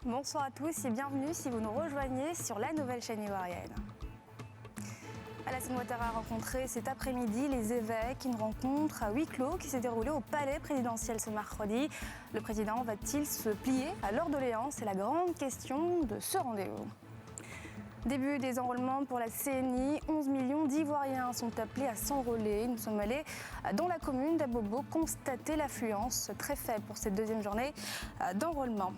Bonsoir à tous et bienvenue si vous nous rejoignez sur la nouvelle chaîne ivoirienne. Alassane Ouattara a rencontré cet après-midi les évêques, une rencontre à huis clos qui s'est déroulée au palais présidentiel ce mercredi. Le président va-t-il se plier à leur doléance? C'est la grande question de ce rendez-vous. Début des enrôlements pour la CNI, 11 millions d'Ivoiriens sont appelés à s'enrôler. Nous sommes allés dans la commune d'Abobo constater l'affluence très faible pour cette deuxième journée d'enrôlement.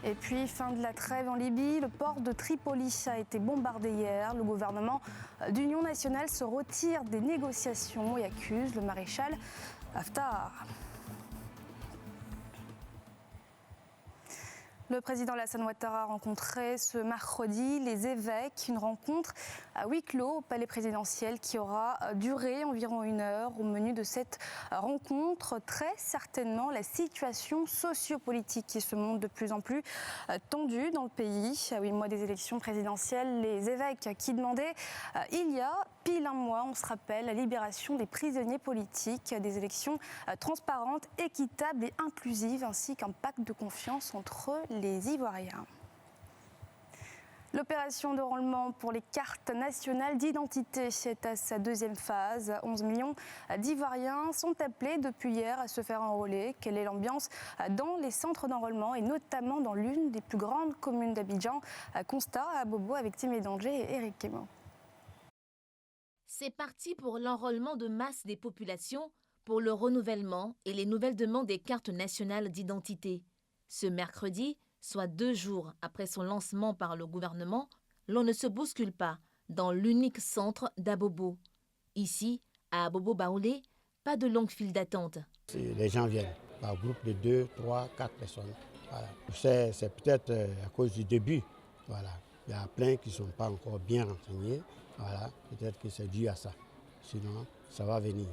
Et puis, fin de la trêve en Libye, le port de Tripoli a été bombardé hier. Le gouvernement d'Union nationale se retire des négociations et accuse le maréchal Haftar. Le président Alassane Ouattara a rencontré ce mercredi les évêques, une rencontre à huis clos au palais présidentiel qui aura duré environ 1 heure. Au menu de cette rencontre, très certainement la situation sociopolitique qui se montre de plus en plus tendue dans le pays. À 8 mois des élections présidentielles, les évêques qui demandaient il y a pile 1 mois, on se rappelle, la libération des prisonniers politiques, des élections transparentes, équitables et inclusives, ainsi qu'un pacte de confiance entre les Ivoiriens. L'opération d'enrôlement pour les cartes nationales d'identité est à sa deuxième phase. 11 millions d'Ivoiriens sont appelés depuis hier à se faire enrôler. Quelle est l'ambiance dans les centres d'enrôlement et notamment dans l'une des plus grandes communes d'Abidjan? Constat à Bobo avec Timé Danger et Eric Kémo. C'est parti pour l'enrôlement de masse des populations pour le renouvellement et les nouvelles demandes des cartes nationales d'identité. Ce mercredi, soit 2 jours après son lancement par le gouvernement, l'on ne se bouscule pas dans l'unique centre d'Abobo. Ici, à Abobo-Baoulé, pas de longue file d'attente. Les gens viennent par groupe de 2, 3, 4 personnes. Voilà. C'est peut-être à cause du début. Voilà. Il y a plein qui ne sont pas encore bien renseignés. Voilà. Peut-être que c'est dû à ça. Sinon, ça va venir.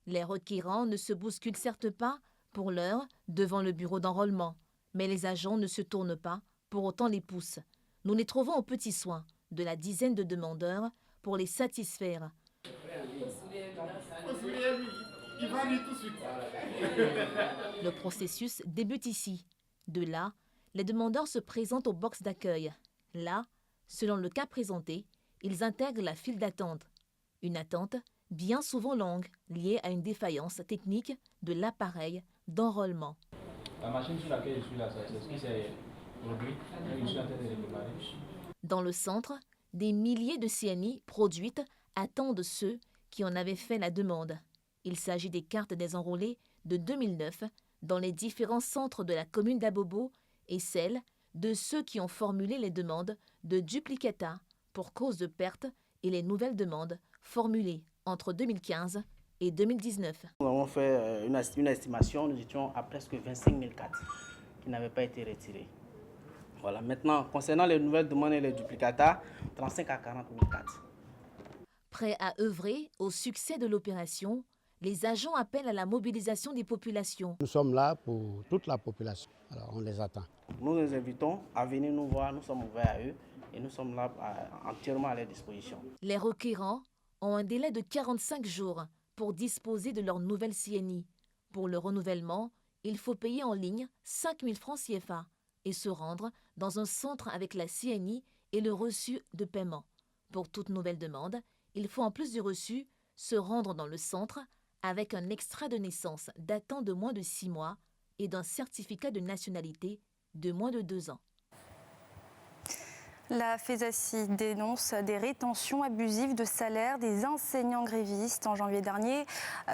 Les requérants ne se bousculent certes pas, pour l'heure, devant le bureau d'enrôlement. Mais les agents ne se tournent pas, pour autant les poussent. Nous les trouvons aux petits soins de la dizaine de demandeurs pour les satisfaire. Le processus débute ici. De là, les demandeurs se présentent au box d'accueil. Là, selon le cas présenté, ils intègrent la file d'attente. Une attente bien souvent longue, liée à une défaillance technique de l'appareil d'enrôlement. La machine sur laquelle je suis là, c'est ce qui s'est produit. Je suis en train de le préparer. Dans le centre, des milliers de CNI produites attendent ceux qui en avaient fait la demande. Il s'agit des cartes des enrôlés de 2009 dans les différents centres de la commune d'Abobo et celles de ceux qui ont formulé les demandes de duplicata pour cause de perte et les nouvelles demandes formulées entre 2015 et 2019. Nous avons fait une estimation, nous étions à presque 25 000 cartes qui n'avaient pas été retirées. Voilà. Maintenant, concernant les nouvelles demandes et les duplicata, 35 à 40 000 cartes. Prêts à œuvrer au succès de l'opération, les agents appellent à la mobilisation des populations. Nous sommes là pour toute la population. Alors on les attend. Nous les invitons à venir nous voir, nous sommes ouverts à eux et nous sommes là entièrement à leur disposition. Les requérants ont un délai de 45 jours pour disposer de leur nouvelle CNI. Pour le renouvellement, il faut payer en ligne 5 000 francs CFA et se rendre dans un centre avec la CNI et le reçu de paiement. Pour toute nouvelle demande, il faut en plus du reçu se rendre dans le centre avec un extrait de naissance datant de moins de 6 mois et d'un certificat de nationalité de moins de 2 ans. La FESACI dénonce des rétentions abusives de salaire des enseignants grévistes. En janvier dernier,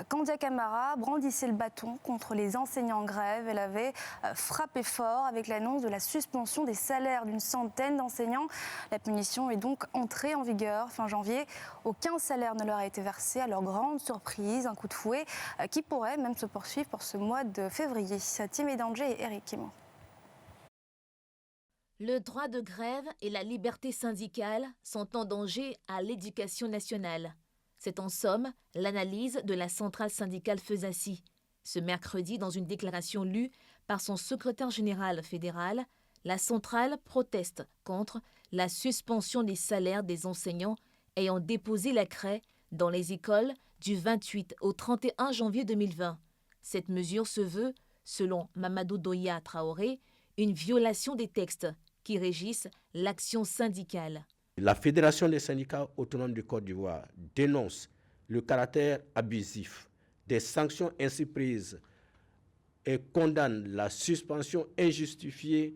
Candia Camara brandissait le bâton contre les enseignants en grève. Elle avait frappé fort avec l'annonce de la suspension des salaires d'une centaine d'enseignants. La punition est donc entrée en vigueur fin janvier. Aucun salaire ne leur a été versé à leur grande surprise. Un coup de fouet qui pourrait même se poursuivre pour ce mois de février. Timé Danger et Eric Kimon. Le droit de grève et la liberté syndicale sont en danger à l'éducation nationale. C'est en somme l'analyse de la centrale syndicale FESACI. Ce mercredi, dans une déclaration lue par son secrétaire général fédéral, la centrale proteste contre la suspension des salaires des enseignants ayant déposé la craie dans les écoles du 28 au 31 janvier 2020. Cette mesure se veut, selon Mamadou Doya Traoré, une violation des textes qui régissent l'action syndicale. La Fédération des syndicats autonomes du Côte d'Ivoire dénonce le caractère abusif des sanctions ainsi prises et condamne la suspension injustifiée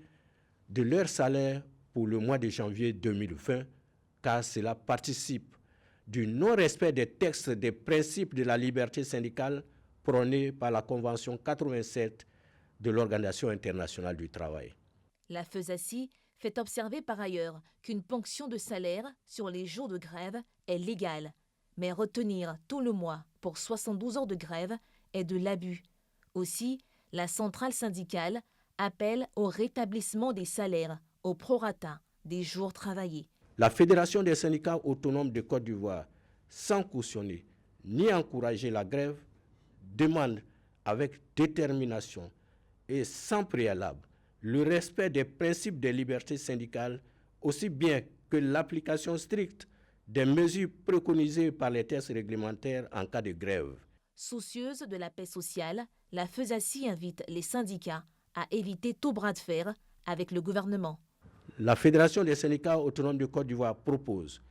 de leur salaire pour le mois de janvier 2020, car cela participe du non-respect des textes des principes de la liberté syndicale prônés par la Convention 87 de l'Organisation internationale du travail. La FESACI fait observer par ailleurs qu'une ponction de salaire sur les jours de grève est légale, mais retenir tout le mois pour 72 heures de grève est de l'abus. Aussi, la centrale syndicale appelle au rétablissement des salaires au prorata des jours travaillés. La Fédération des syndicats autonomes de Côte d'Ivoire, sans cautionner ni encourager la grève, demande avec détermination et sans préalable le respect des principes des libertés syndicales, aussi bien que l'application stricte des mesures préconisées par les textes réglementaires en cas de grève. Soucieuse de la paix sociale, la FESACI invite les syndicats à éviter tout bras de fer avec le gouvernement. La Fédération des syndicats autonomes de Côte d'Ivoire propose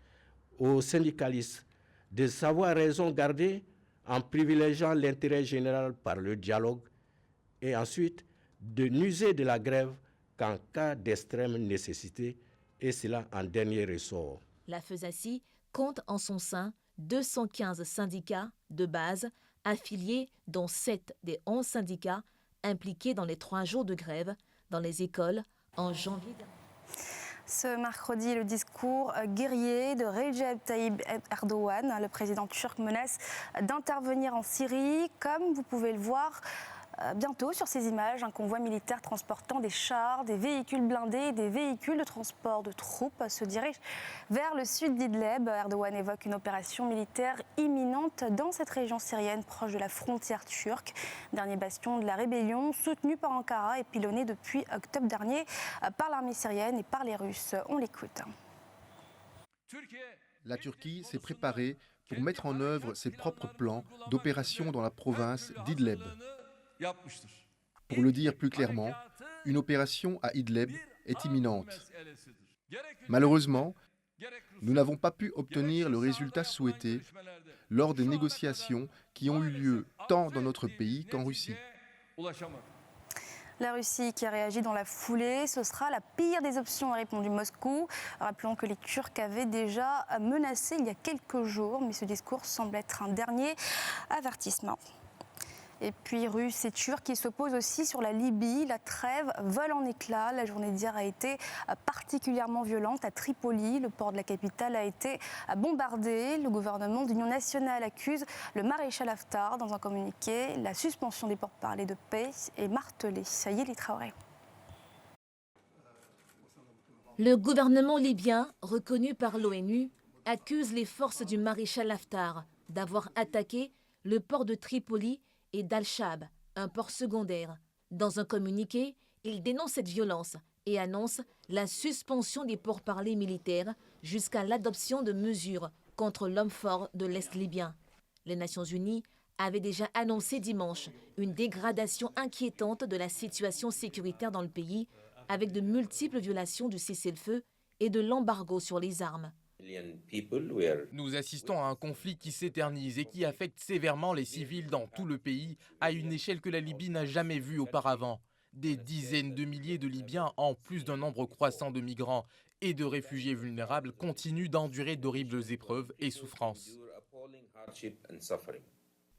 aux syndicalistes de savoir raison garder en privilégiant l'intérêt général par le dialogue et ensuite de n'user de la grève qu'en cas d'extrême nécessité et cela en dernier ressort. La FESACI compte en son sein 215 syndicats de base affiliés, dont 7 des 11 syndicats impliqués dans les 3 jours de grève dans les écoles en janvier dernier. Ce mercredi, le discours guerrier de Recep Tayyip Erdogan, le président turc, menace d'intervenir en Syrie. Comme vous pouvez le voir bientôt sur ces images, un convoi militaire transportant des chars, des véhicules blindés et des véhicules de transport de troupes se dirige vers le sud d'Idlib. Erdogan évoque une opération militaire imminente dans cette région syrienne proche de la frontière turque. Dernier bastion de la rébellion, soutenu par Ankara et pilonné depuis octobre dernier par l'armée syrienne et par les Russes. On l'écoute. La Turquie s'est préparée pour mettre en œuvre ses propres plans d'opération dans la province d'Idlib. Pour le dire plus clairement, une opération à Idlib est imminente. Malheureusement, nous n'avons pas pu obtenir le résultat souhaité lors des négociations qui ont eu lieu tant dans notre pays qu'en Russie. La Russie qui a réagi dans la foulée, ce sera la pire des options, a répondu Moscou. Rappelons que les Turcs avaient déjà menacé il y a quelques jours, mais ce discours semble être un dernier avertissement. Et puis Russes et Turcs qui s'opposent aussi sur la Libye. La trêve vole en éclats. La journée d'hier a été particulièrement violente à Tripoli. Le port de la capitale a été bombardé. Le gouvernement d'Union nationale accuse le maréchal Haftar dans un communiqué. La suspension des pourparlers de paix est martelée. Yéli Traoré. Le gouvernement libyen, reconnu par l'ONU, accuse les forces du maréchal Haftar d'avoir attaqué le port de Tripoli et d'Al-Shab, un port secondaire. Dans un communiqué, il dénonce cette violence et annonce la suspension des pourparlers militaires jusqu'à l'adoption de mesures contre l'homme fort de l'Est libyen. Les Nations Unies avaient déjà annoncé dimanche une dégradation inquiétante de la situation sécuritaire dans le pays, avec de multiples violations du cessez-le-feu et de l'embargo sur les armes. Nous assistons à un conflit qui s'éternise et qui affecte sévèrement les civils dans tout le pays à une échelle que la Libye n'a jamais vue auparavant. Des dizaines de milliers de Libyens, en plus d'un nombre croissant de migrants et de réfugiés vulnérables, continuent d'endurer d'horribles épreuves et souffrances.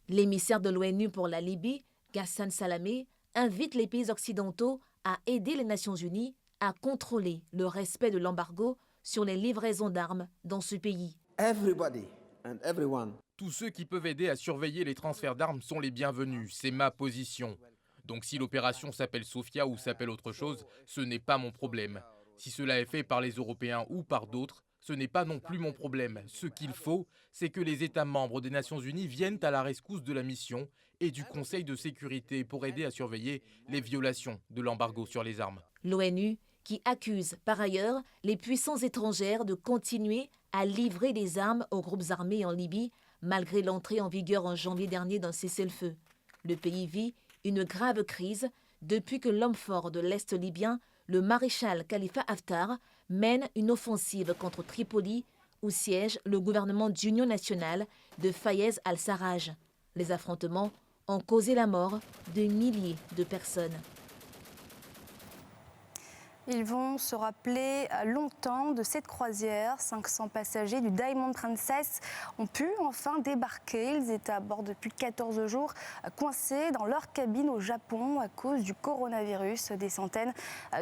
L'émissaire de l'ONU pour la Libye, Ghassan Salamé, invite les pays occidentaux à aider les Nations Unies à contrôler le respect de l'embargo sur les livraisons d'armes dans ce pays. Tous ceux qui peuvent aider à surveiller les transferts d'armes sont les bienvenus, c'est ma position. Donc si l'opération s'appelle Sophia ou s'appelle autre chose, ce n'est pas mon problème. Si cela est fait par les Européens ou par d'autres, ce n'est pas non plus mon problème. Ce qu'il faut, c'est que les États membres des Nations Unies viennent à la rescousse de la mission et du Conseil de sécurité pour aider à surveiller les violations de l'embargo sur les armes. L'ONU qui accuse par ailleurs les puissances étrangères de continuer à livrer des armes aux groupes armés en Libye, malgré l'entrée en vigueur en janvier dernier d'un cessez-le-feu. Le pays vit une grave crise depuis que l'homme fort de l'Est libyen, le maréchal Khalifa Haftar, mène une offensive contre Tripoli où siège le gouvernement d'union nationale de Fayez al-Sarraj. Les affrontements ont causé la mort de milliers de personnes. Ils vont se rappeler longtemps de cette croisière. 500 passagers du Diamond Princess ont pu enfin débarquer. Ils étaient à bord depuis 14 jours, coincés dans leur cabine au Japon à cause du coronavirus. Des centaines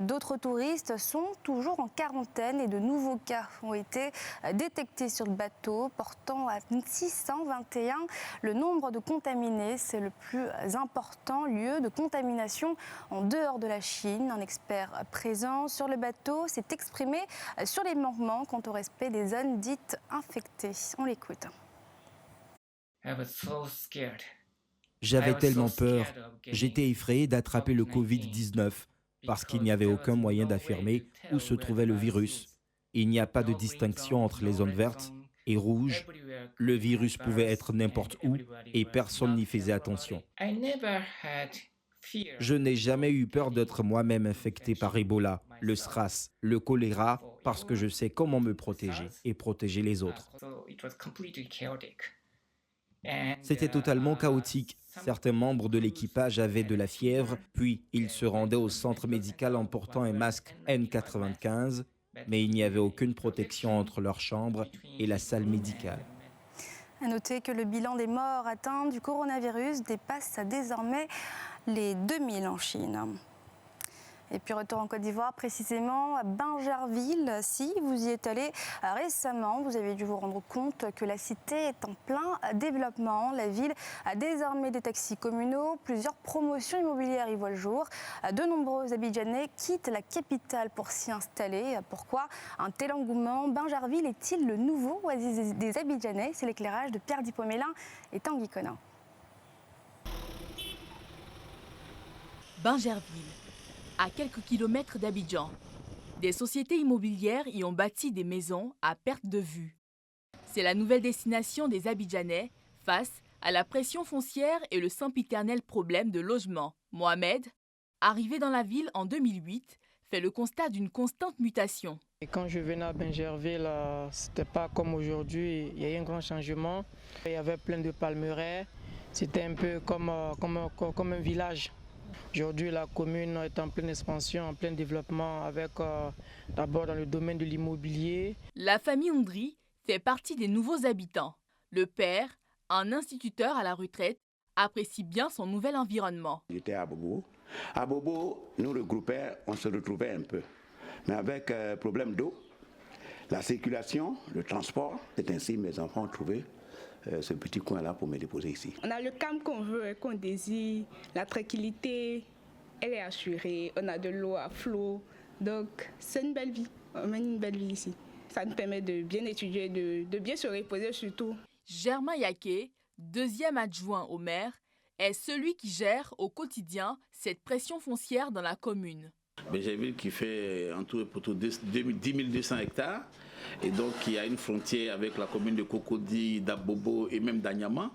d'autres touristes sont toujours en quarantaine et de nouveaux cas ont été détectés sur le bateau, portant à 621 le nombre de contaminés. C'est le plus important lieu de contamination en dehors de la Chine. Un expert présent sur le bateau s'est exprimé sur les manquements quant au respect des zones dites infectées. On l'écoute. J'avais tellement peur. J'étais effrayé d'attraper le Covid-19 parce qu'il n'y avait aucun moyen d'affirmer où se trouvait le virus. Il n'y a pas de distinction entre les zones vertes et rouges. Le virus pouvait être n'importe où et personne n'y faisait attention. Je n'ai jamais eu peur d'être moi-même infecté par Ebola, le SRAS, le choléra, parce que je sais comment me protéger et protéger les autres. C'était totalement chaotique. Certains membres de l'équipage avaient de la fièvre, puis ils se rendaient au centre médical en portant un masque N95, mais il n'y avait aucune protection entre leur chambre et la salle médicale. À noter que le bilan des morts atteints du coronavirus dépasse désormais les 2000 en Chine. Et puis retour en Côte d'Ivoire, précisément à Bingerville. Si vous y êtes allé récemment, vous avez dû vous rendre compte que la cité est en plein développement. La ville a désormais des taxis communaux, plusieurs promotions immobilières y voient le jour. De nombreux Abidjanais quittent la capitale pour s'y installer. Pourquoi un tel engouement? Bingerville est-il le nouveau oasis des Abidjanais? C'est l'éclairage de Pierre Dipomélin et Tanguy Conin. Bingerville, à quelques kilomètres d'Abidjan. Des sociétés immobilières y ont bâti des maisons à perte de vue. C'est la nouvelle destination des Abidjanais face à la pression foncière et le sempiternel problème de logement. Mohamed, arrivé dans la ville en 2008, fait le constat d'une constante mutation. Et quand je venais à Bingerville, c'était pas comme aujourd'hui. Il y a eu un grand changement. Il y avait plein de palmeraies. C'était un peu comme un village. Aujourd'hui, la commune est en pleine expansion, en plein développement, avec d'abord dans le domaine de l'immobilier. La famille Ondri fait partie des nouveaux habitants. Le père, un instituteur à la retraite, apprécie bien son nouvel environnement. J'étais à Bobo. À Bobo, nous regroupait, on se retrouvait un peu. Mais avec problème d'eau, la circulation, le transport, c'est ainsi mes enfants ont trouvé ce petit coin-là pour me déposer ici. On a le calme qu'on veut, qu'on désire, la tranquillité, elle est assurée, on a de l'eau à flot, donc c'est une belle vie, on mène une belle vie ici. Ça nous permet de bien étudier, de bien se reposer surtout. Germain Yaké, deuxième adjoint au maire, est celui qui gère au quotidien cette pression foncière dans la commune. Bingerville qui fait en tout et pour tout 10 200 hectares et donc il y a une frontière avec la commune de Cocody, d'Abobo et même d'Anyama.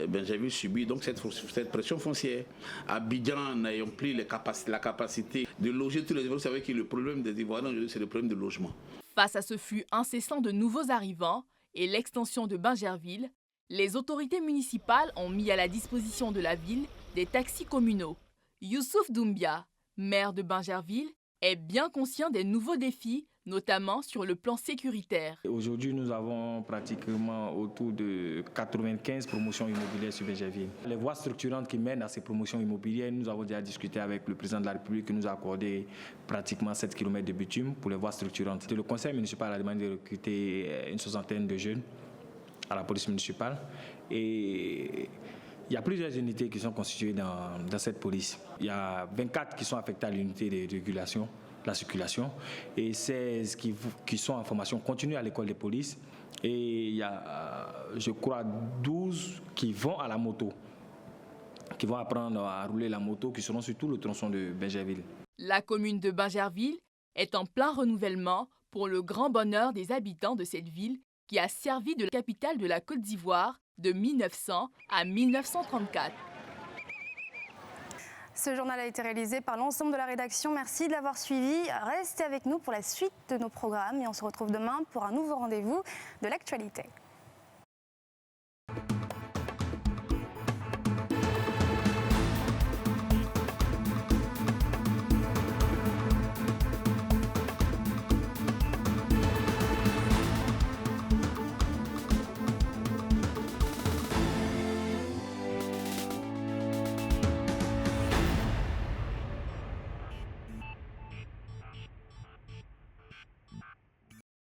Bingerville subit donc cette pression foncière. Abidjan n'ayant plus la capacité de loger tous les Ivoiriens. Vous savez que le problème des Ivoiriens aujourd'hui c'est le problème de logement. Face à ce flux incessant de nouveaux arrivants et l'extension de Bingerville, les autorités municipales ont mis à la disposition de la ville des taxis communaux. Youssouf Doumbia, maire de Bingerville, est bien conscient des nouveaux défis, notamment sur le plan sécuritaire. Aujourd'hui, nous avons pratiquement autour de 95 promotions immobilières sur Bingerville. Les voies structurantes qui mènent à ces promotions immobilières, nous avons déjà discuté avec le président de la République qui nous a accordé pratiquement 7 km de bitume pour les voies structurantes. Le conseil municipal a demandé de recruter une soixantaine de jeunes à la police municipale et il y a plusieurs unités qui sont constituées dans cette police. Il y a 24 qui sont affectés à l'unité de régulation, la circulation, et 16 qui sont en formation continue à l'école de police. Et il y a, je crois, 12 qui vont à la moto, qui vont apprendre à rouler la moto, qui seront sur tout le tronçon de Bingerville. La commune de Bingerville est en plein renouvellement pour le grand bonheur des habitants de cette ville qui a servi de capitale de la Côte d'Ivoire de 1900 à 1934. Ce journal a été réalisé par l'ensemble de la rédaction. Merci de l'avoir suivi. Restez avec nous pour la suite de nos programmes et on se retrouve demain pour un nouveau rendez-vous de l'actualité.